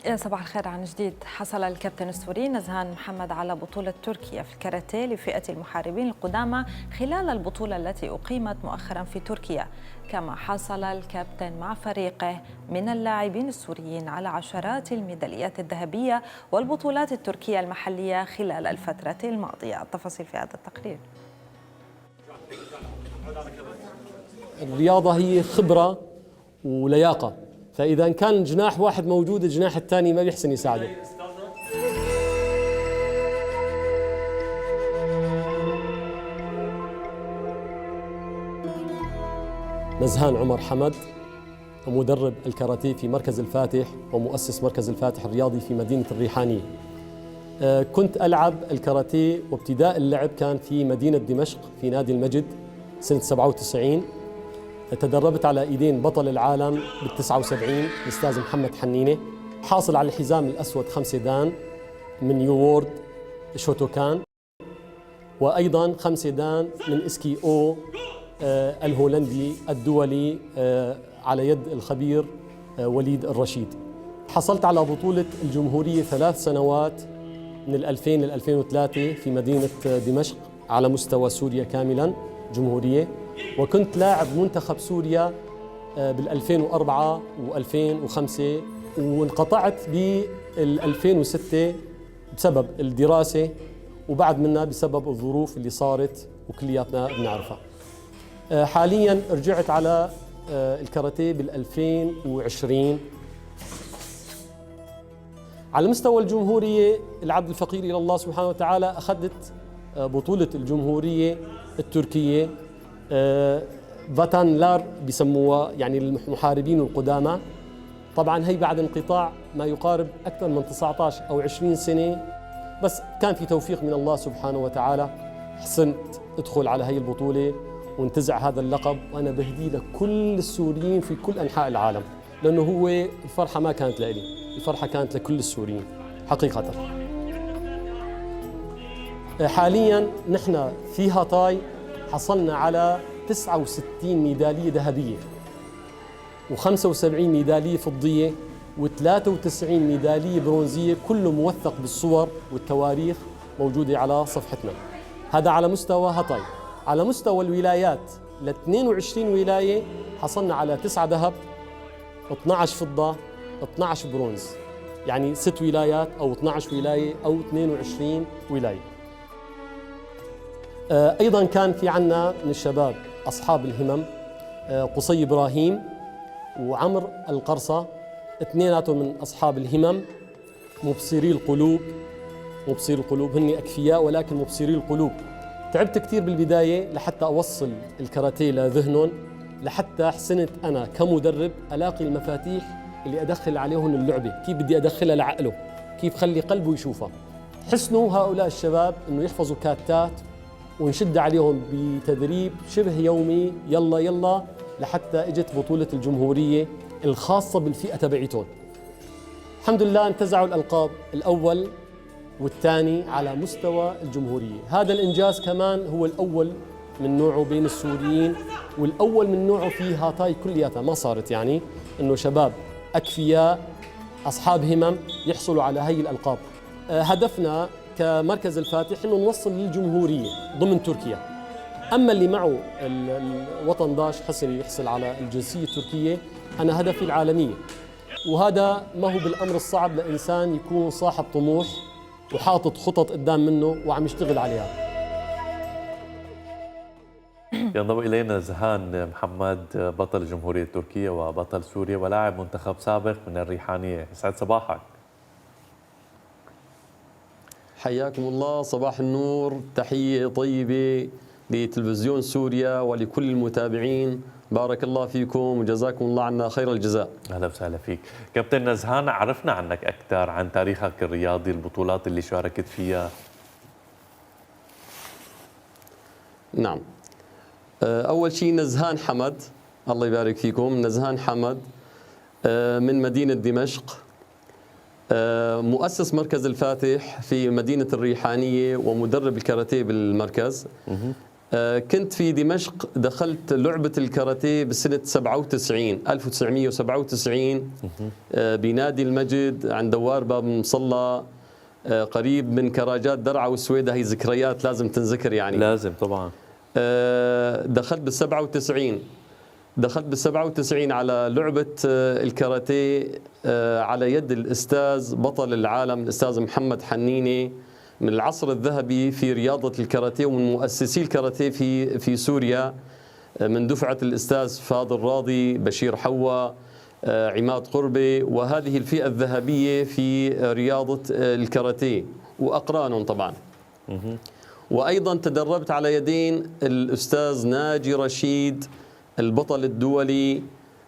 يا صباح الخير عن جديد. حصل الكابتن السوري نزهان محمد على بطولة تركيا في الكاراتيه لفئة المحاربين القدامى خلال البطولة التي أقيمت مؤخرا في تركيا، كما حصل الكابتن مع فريقه من اللاعبين السوريين على عشرات الميداليات الذهبية والبطولات التركية المحلية خلال الفترة الماضية. التفاصيل في هذا التقرير. الرياضة هي خبرة ولياقة، فإذا كان جناح واحد موجود الجناح الثاني ما بيحسن يساعده. نزهان عمر حمد، مدرب الكاراتيه في مركز الفاتح ومؤسس مركز الفاتح الرياضي في مدينة الريحانية. كنت ألعب الكاراتيه وابتداء اللعب كان في مدينة دمشق في نادي المجد سنة 97. تدربت على ايدين بطل العالم بال79 الاستاذ محمد حنينه، حاصل على الحزام الاسود 5 دان من نيو وورد شوتوكان، وايضا 5 دان من اسكي او الهولندي الدولي على يد الخبير وليد الرشيد. حصلت على بطولة الجمهورية 3 سنوات من 2000 ل 2003 في مدينة دمشق على مستوى سوريا كاملا جمهورية، وكنت لاعب منتخب سوريا بال 2004 و2005، وانقطعت بال 2006 بسبب الدراسة، وبعد منها بسبب الظروف اللي صارت وكلياتنا بنعرفها. حاليا رجعت على الكاراتيه بال 2020. على مستوى الجمهورية العبد الفقير إلى الله سبحانه وتعالى أخذت بطولة الجمهورية التركية فاتانلار بسموها، يعني المحاربين القدامى. طبعا هي بعد انقطاع ما يقارب أكثر من 19 أو 20 سنة، بس كان في توفيق من الله سبحانه وتعالى، حسنت أدخل على هي البطولة وانتزع هذا اللقب. وأنا بهدي لكل السوريين في كل أنحاء العالم، لأنه هو الفرحة ما كانت لإلي، الفرحة كانت لكل السوريين حقيقة. حاليا نحن في هاتاي حصلنا على 69 ميدالية ذهبية و75 ميدالية فضية و93 ميدالية برونزية، كله موثق بالصور والتواريخ موجودة على صفحتنا. هذا على مستوى هاتاي. على مستوى الولايات ل 22 ولاية حصلنا على 9 ذهب، 12 فضة، 12 برونز، يعني 6 ولايات أو 12 ولاية أو 22 ولاية. أيضا كان في عنا من الشباب أصحاب الهمم قصي إبراهيم وعمر القرصة، اثنيناتهم من أصحاب الهمم مبصري القلوب. مبصري القلوب هن أكفياء ولكن مبصري القلوب. تعبت كثير بالبداية لحتى أوصل الكاراتيه لذهنهم، لحتى حسنت أنا كمدرب ألاقي المفاتيح اللي أدخل عليهم اللعبة، كيف بدي أدخلها لعقله، كيف خلي قلبه يشوفها. حسنوا هؤلاء الشباب أنه يحفظوا كاتات ونشد عليهم بتدريب شبه يومي، يلا يلا، لحتى اجت بطولة الجمهورية الخاصة بالفئة تبعيتهم. الحمد لله انتزعوا الألقاب الأول والثاني على مستوى الجمهورية. هذا الإنجاز كمان هو الأول من نوعه بين السوريين، والأول من نوعه في هاتاي كلياتها، ما صارت يعني إنه شباب أكفياء أصحاب همم يحصلوا على هي الألقاب. هدفنا كمركز الفاتح إنه نوصل للجمهورية ضمن تركيا. أما اللي معه الوطن داش حسن يحصل على الجنسية التركية، أنا هدفي العالمية، وهذا ما هو بالأمر الصعب لإنسان يكون صاحب طموح وحاطط خطط قدام منه وعم يشتغل عليها. ينضم إلينا نزهان محمد، بطل جمهورية تركيا وبطل سوريا ولاعب منتخب سابق من الريحانية. يسعد صباحك. حياكم الله، صباح النور، تحية طيبة لتلفزيون سوريا ولكل المتابعين، بارك الله فيكم وجزاكم الله عنا خير الجزاء. أهلا وسهلا فيك. كابتن نزهان، عرفنا عنك أكثر، عن تاريخك الرياضي، البطولات اللي شاركت فيها. نعم، أول شيء نزهان حمد، الله يبارك فيكم. نزهان حمد من مدينة دمشق، مؤسس مركز الفاتح في مدينة الريحانية ومدرب الكاراتيه بالمركز. كنت في دمشق، دخلت لعبة الكاراتيه بسنة 1997 بنادي المجد عند دوار باب مصلى قريب من كراجات درعا والسويدة. هي ذكريات لازم تنذكر يعني. لازم طبعا. دخلت بال97 على لعبة الكاراتيه على يد الأستاذ بطل العالم الأستاذ محمد حنيني، من العصر الذهبي في رياضة الكاراتيه ومن مؤسسي الكاراتيه في سوريا، من دفعة الأستاذ فاضل راضي، بشير حوا، عماد قربي، وهذه الفئة الذهبية في رياضة الكاراتيه وأقرانهم طبعا. وأيضا تدربت على يدين الأستاذ ناجي رشيد، البطل الدولي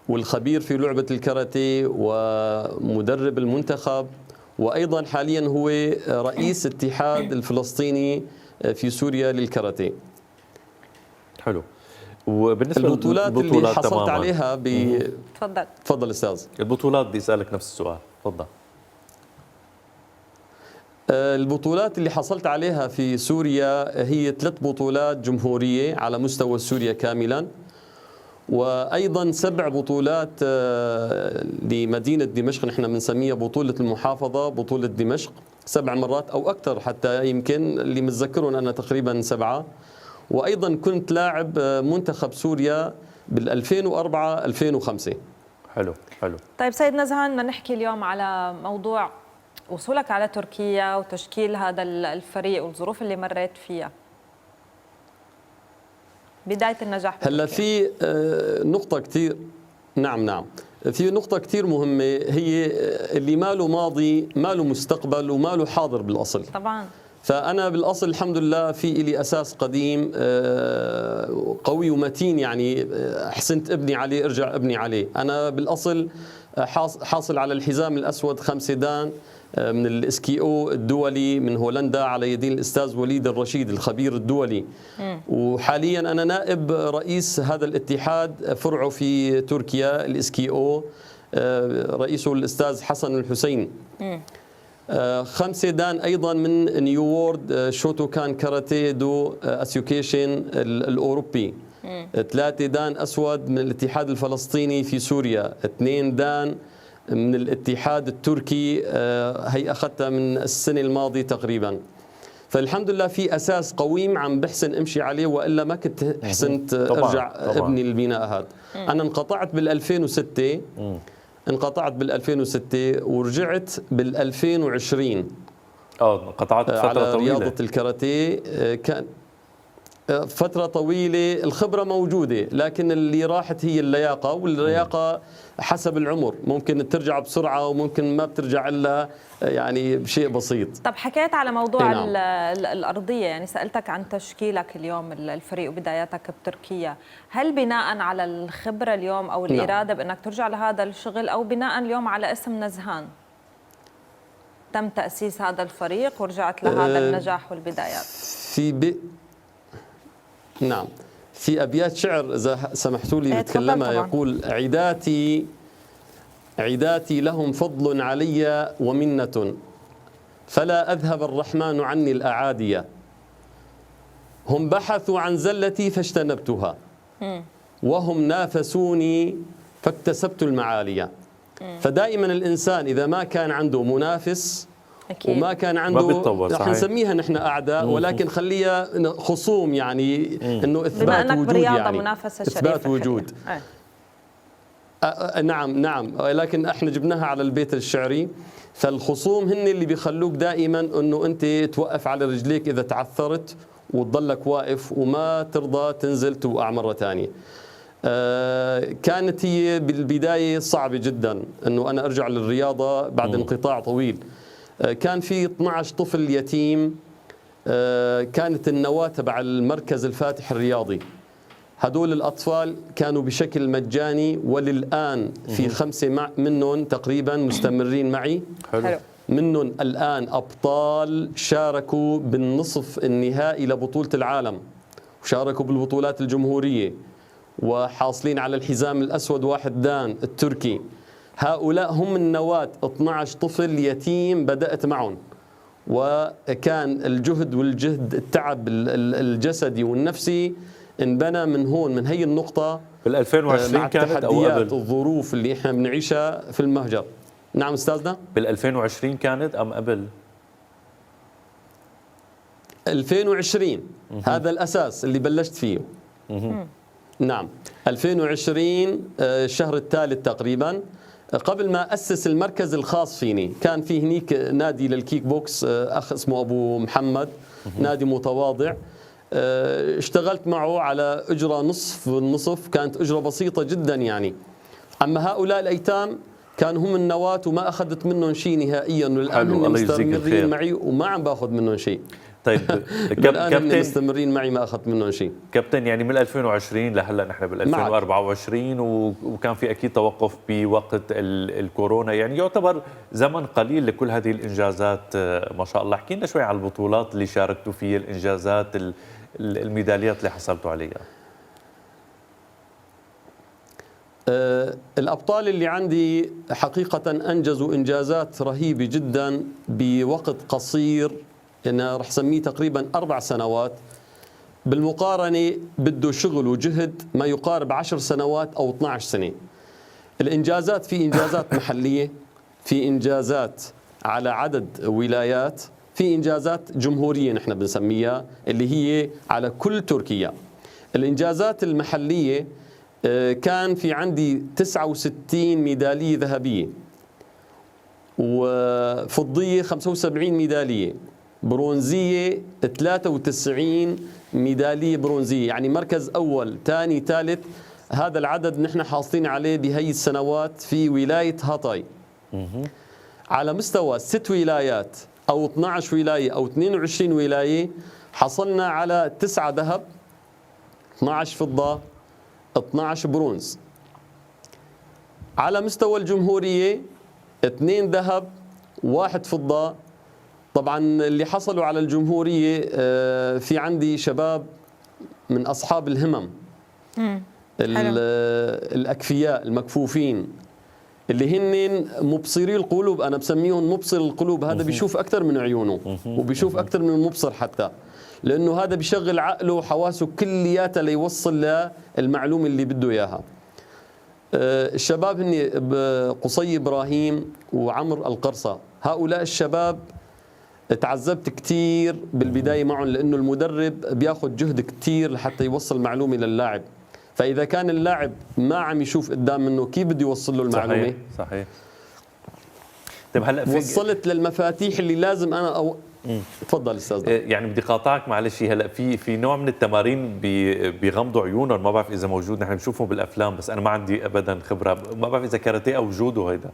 والخبير في لعبة الكاراتيه ومدرب المنتخب، وأيضا حاليا هو رئيس الاتحاد الفلسطيني في سوريا للكاراتيه. حلو. وبالنسبة البطولات اللي حصلت تماماً عليها تفضل أستاذ. البطولات بدي أسألك نفس السؤال، تفضل. البطولات اللي حصلت عليها في سوريا هي 3 بطولات جمهورية على مستوى سوريا كاملا، وأيضا 7 بطولات لمدينة دمشق، نحن بنسميها بطولة المحافظة، بطولة دمشق 7 مرات أو أكثر حتى، يمكن اللي متذكرون أنا تقريبا 7. وأيضا كنت لاعب منتخب سوريا بال2004 2005. حلو. طيب سيد نزهان، بدنا نحكي اليوم على موضوع وصولك على تركيا وتشكيل هذا الفريق والظروف اللي مريت فيها. بداية النجاح هلا في نقطة كثير، نعم في نقطة كثير مهمة، هي اللي ما له ماضي ما له مستقبل وما له حاضر بالأصل. طبعا. فأنا بالأصل الحمد لله في إلي أساس قديم قوي ومتين، يعني حسنت أرجع أبني عليه. أنا بالأصل حاصل على الحزام الأسود 5 دان من الاسكيو الدولي من هولندا على يدين الأستاذ وليد الرشيد الخبير الدولي. وحاليا أنا نائب رئيس هذا الاتحاد فرعه في تركيا الاسكيو، رئيسه الأستاذ حسن الحسين. 5 دان أيضا من نيو وورد شوتوكان كاراتيه دو أسيوكيشن الأوروبي. 3 دان أسود من الاتحاد الفلسطيني في سوريا. 2 دان من الاتحاد التركي، هي أخذتها من السنة الماضية تقريبا. فالحمد لله في أساس قويم عم بحسن أمشي عليه، وإلا ما كنت حسنت أرجع أبني البناء هذا. أنا انقطعت بال2006 ورجعت بال2020. انقطعت فترة على طويلة رياضة الكاراتيه. كان فترة طويلة، الخبرة موجودة، لكن اللي راحت هي اللياقة، واللياقة حسب العمر ممكن ترجع بسرعة وممكن ما بترجع إلا يعني بشيء بسيط. طب حكيت على موضوع الأرضية، يعني سألتك عن تشكيلك اليوم الفريق وبداياتك بتركيا، هل بناء على الخبرة اليوم أو الإرادة بأنك ترجع لهذا الشغل، أو بناء اليوم على اسم نزهان تم تأسيس هذا الفريق ورجعت لهذا النجاح والبدايات؟ نعم، في أبيات شعر إذا سمحتوا لي بتكلمها، يقول: عداتي لهم فضل علي ومنة، فلا أذهب الرحمن عني الأعادية. هم بحثوا عن زلتي فاجتنبتها، وهم نافسوني فاكتسبت المعالي. فدائما الإنسان إذا ما كان عنده منافس أكيد. وما كان عنده، رح نسميها نحن أعداء، ولكن خليها خصوم، يعني انه اثبات وجود، يعني اثبات وجود. نعم، لكن احنا جبناها على البيت الشعري. فالخصوم هن اللي بيخلوك دائما انه انت توقف على رجليك اذا تعثرت، وتضلك واقف وما ترضى تنزل توقع مره ثانيه. كانت هي بالبدايه صعبه جدا انه انا ارجع للرياضه بعد انقطاع طويل. كان في 12 طفل يتيم، كانت النواة تبع المركز الفاتح الرياضي. هدول الأطفال كانوا بشكل مجاني، وللآن في 5 منهم تقريبا مستمرين معي. حلو. منهم الآن أبطال، شاركوا بالنصف النهائي لبطولة العالم، وشاركوا بالبطولات الجمهورية، وحاصلين على الحزام الأسود 1 دان التركي. هؤلاء هم النواة، 12 طفل يتيم بدأت معهم، وكان الجهد والجهد التعب الجسدي والنفسي انبنى من هون، من هي النقطة، بال 2020 مع كانت او التحديات قبل؟ الظروف اللي احنا بنعيشها في المهجر. نعم أستاذنا. بال 2020 كانت ام قبل؟ 2020 هذا الأساس اللي بلشت فيه. نعم 2020 الشهر الثالث تقريبا، قبل ما أسس المركز الخاص فيني. كان في هنيك نادي للكيك بوكس، أخ اسمه أبو محمد، نادي متواضع. اشتغلت معه على أجرة نصف النصف، كانت أجرة بسيطة جدا يعني. أما هؤلاء الأيتام كانوا هم النواة وما أخذت منهم شيء نهائيا، والآن هم مستمرين معي وما عم باخذ منهم شيء. طيب كابتن مستمرين معي ما اخذت منهم شيء. كابتن يعني من 2020 لهلا نحن بال 2024 وكان في اكيد توقف بوقت الكورونا، يعني يعتبر زمن قليل لكل هذه الانجازات ما شاء الله. احكي لنا شوي على البطولات اللي شاركتوا فيها، الانجازات، الميداليات اللي حصلتوا عليها. الابطال اللي عندي حقيقة انجزوا انجازات رهيبة جدا بوقت قصير، أنا رح سميه تقريبا 4 سنوات. بالمقارنة بده شغل وجهد ما يقارب 10 سنوات أو 12 سنة. الإنجازات، في إنجازات محلية، في إنجازات على عدد ولايات، في إنجازات جمهورية نحن بنسميها اللي هي على كل تركيا. الإنجازات المحلية كان في عندي 69 ميدالية ذهبية، وفضية 75 ميدالية، برونزية 93 ميدالية برونزية، يعني مركز أول ثاني ثالث. هذا العدد نحن حاصلين عليه بهي السنوات في ولاية هاتاي. على مستوى 6 ولايات أو 12 ولاية أو 22 ولاية حصلنا على 9 ذهب، 12 فضة، 12 برونز. على مستوى الجمهورية 2 ذهب، 1 فضة. طبعا اللي حصلوا على الجمهورية في عندي شباب من أصحاب الهمم، الأكفياء المكفوفين، اللي هن مبصري القلوب. أنا بسميهم مبصر القلوب. هذا بيشوف أكثر من عيونه وبيشوف أكثر من المبصر حتى، لأنه هذا بيشغل عقله وحواسه كلياتها ليوصل للمعلومة اللي بده إياها. الشباب هن قصي إبراهيم وعمر القرصة. هؤلاء الشباب تعذبت كثير بالبداية معهم، لأنه المدرب بياخذ جهد كثير لحتى يوصل معلومة للاعب. فإذا كان اللاعب ما عم يشوف قدام منه، كيف بده يوصل له المعلومة؟ صحيح. طيب هلا وصلت للمفاتيح اللي لازم أنا تفضل استاذ. يعني بدي قاطعك معلش. هلا في نوع من التمارين بيغمضوا عيونهم، ما بعرف اذا موجود، نحن بنشوفهم بالافلام بس انا ما عندي ابدا خبره، ما بعرف اذا كاراتيه او جودو. هيدا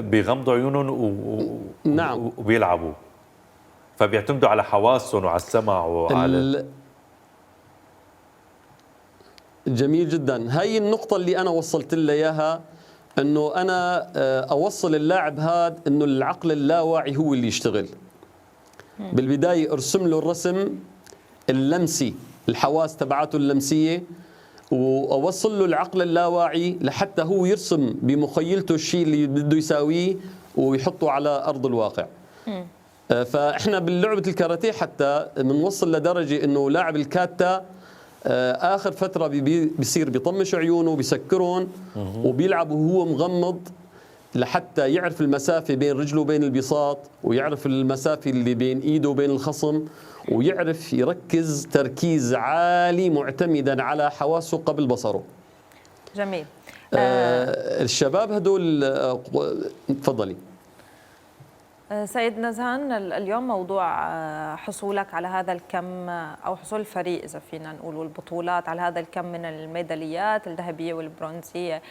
بيغمضوا عيونهم نعم وبيلعبوا، فبيعتمدوا على حواسهم وعلى السمع وعلى جميل جدا. هاي النقطة اللي أنا وصلت لها إياها، أنه أنا أوصل اللاعب هذا أنه العقل اللاواعي هو اللي يشتغل. بالبداية أرسم له الرسم اللمسي، الحواس تبعاته اللمسية، وأوصل له العقل اللاواعي لحتى هو يرسم بمخيلته الشيء اللي بده يساويه ويحطه على أرض الواقع. فإحنا باللعبة الكاراتيه حتى بنوصل لدرجة أنه لاعب الكاتا آخر فترة بيصير بيطمش عيونه بيسكرهم وبيلعب وهو مغمض، لحتى يعرف المسافة بين رجله وبين البساط، ويعرف المسافة اللي بين إيده وبين الخصم، ويعرف يركز تركيز عالي معتمدا على حواسه قبل بصره. جميل. الشباب هدول تفضلي. سيد نزهان، اليوم موضوع حصولك على هذا الكم أو حصول الفريق إذا فينا نقول والبطولات على هذا الكم من الميداليات الذهبية والبرونزية،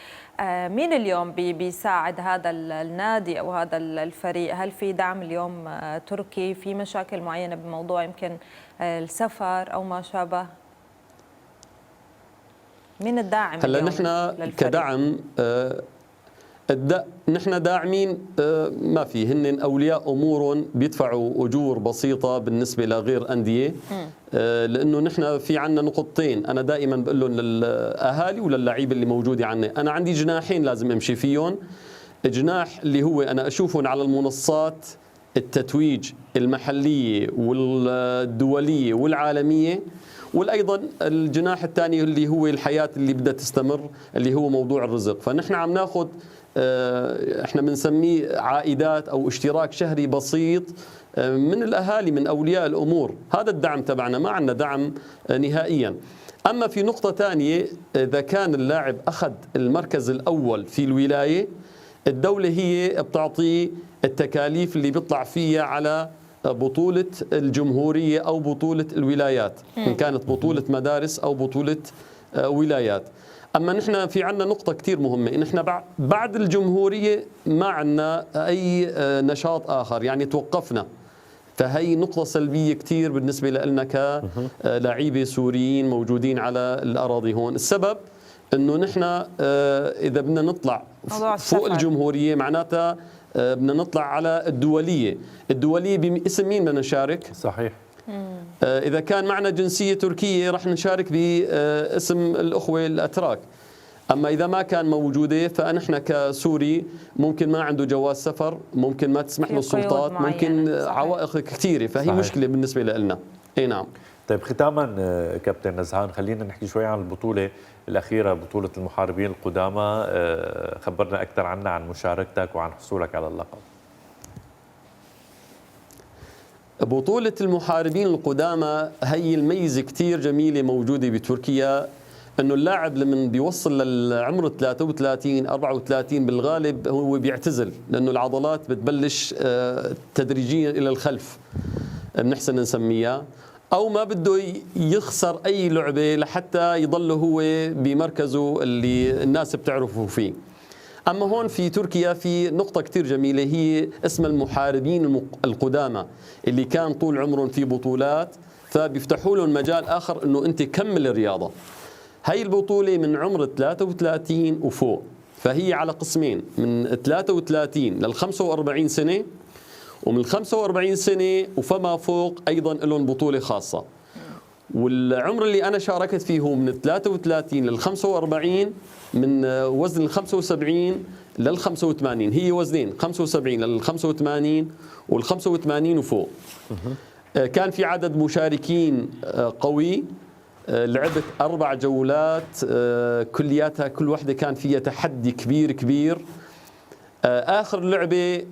مين اليوم بيساعد هذا النادي أو هذا الفريق؟ هل في دعم اليوم تركي؟ في مشاكل معينة بموضوع يمكن السفر أو ما شابه؟ مين الداعم هلا اليوم نحن للفريق؟ كدعم نحن داعمين ما في، هن أولياء أمور بيدفعوا أجور بسيطة بالنسبة لغير أندية، لأنه نحن في عنا نقطتين أنا دائما بقول لهم للأهالي وللعيبة اللي موجودة عنا. أنا عندي جناحين لازم أمشي فيهم. جناح اللي هو أنا أشوفهم على المنصات التتويج المحلية والدولية والعالمية، والأيضا الجناح الثاني اللي هو الحياة اللي بدها تستمر، اللي هو موضوع الرزق. فنحن عم ناخذ احنا بنسميه عائدات أو اشتراك شهري بسيط من الأهالي، من أولياء الأمور. هذا الدعم تبعنا، ما عندنا دعم نهائيا. أما في نقطة ثانية، إذا كان اللاعب أخذ المركز الأول في الولاية، الدولة هي بتعطيه التكاليف اللي بيطلع فيها على بطولة الجمهورية أو بطولة الولايات، إن كانت بطولة مدارس أو بطولة ولايات. أما نحن في عنا نقطة كتير مهمة، إن إحنا بعد الجمهورية ما عنا أي نشاط آخر، يعني توقفنا. فهي نقطة سلبية كتير بالنسبة لنا كلاعيبة سوريين موجودين على الأراضي هون. السبب إنه نحن إذا بدنا نطلع فوق الجمهورية معناتها بدنا نطلع على الدولية. الدولية باسم مين بدنا نشارك؟ صحيح. إذا كان معنا جنسية تركية رح نشارك باسم الأخوة الأتراك. أما إذا ما كان موجودة، فنحن كسوري ممكن ما عنده جواز سفر، ممكن ما تسمح له السلطات، ممكن عوائق كثيرة، فهي صحيح. مشكلة بالنسبة لنا. أي نعم. طيب ختاما كابتن نزهان، خلينا نحكي شوي عن البطولة الأخيرة، بطولة المحاربين القدامى. خبرنا أكثر عنها، عن مشاركتك وعن حصولك على اللقب. بطولة المحاربين القدامى هي الميزة كتير جميلة موجودة بتركيا، انه اللاعب لما بيوصل للعمر 33 34 بالغالب هو بيعتزل، لانه العضلات بتبلش تدريجيا الى الخلف بنحسن نسميها، او ما بده يخسر اي لعبة لحتى يضل هو بمركزه اللي الناس بتعرفه فيه. أما هون في تركيا في نقطة كتير جميلة، هي اسمها المحاربين القدامى، اللي كان طول عمرهم في بطولات، فبيفتحوا لهم مجال آخر إنه أنت كمل الرياضة. هاي البطولة من عمر 33 وفوق، فهي على قسمين، من 33 لل 45 سنة، ومن 45 سنة وفما فوق أيضا لهم بطولة خاصة. والعمر اللي أنا شاركت فيه هو من 33 لل 45، من وزن ال 75 لل 85، هي وزنين، 75 لل 85 وال 85 وفوق. كان في عدد مشاركين قوي، لعبت 4 جولات كلياتها، كل واحدة كان فيها تحدي كبير كبير. آخر لعبة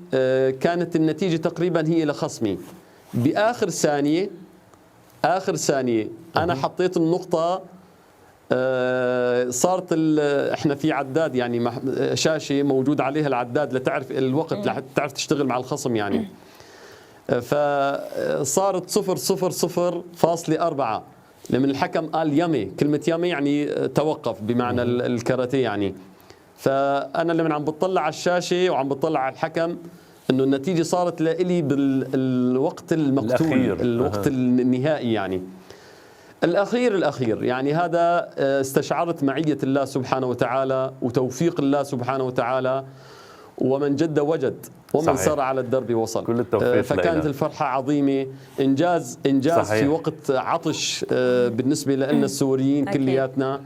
كانت النتيجة تقريبا هي لخصمي بآخر ثانية. آخر ثانية أنا حطيت النقطة، صارت احنا في عداد، يعني شاشة موجود عليها العداد لتعرف الوقت، لتعرف تشتغل مع الخصم يعني. فصارت 0.00.4 لمن الحكم قال يمي، كلمة يمي يعني توقف بمعنى الكاراتيه يعني. فأنا لما عم بطلع على الشاشة وعم بطلع على الحكم إنه النتيجة صارت لإلي بالوقت المقتول، الوقت النهائي يعني. الأخير يعني هذا استشعرت معية الله سبحانه وتعالى وتوفيق الله سبحانه وتعالى، ومن جد وجد، ومن صحيح. سار على الدرب وصل. كل التوفيق فكانت لنا. الفرحة عظيمة، إنجاز صحيح. في وقت عطش بالنسبة لنا السوريين كلياتنا.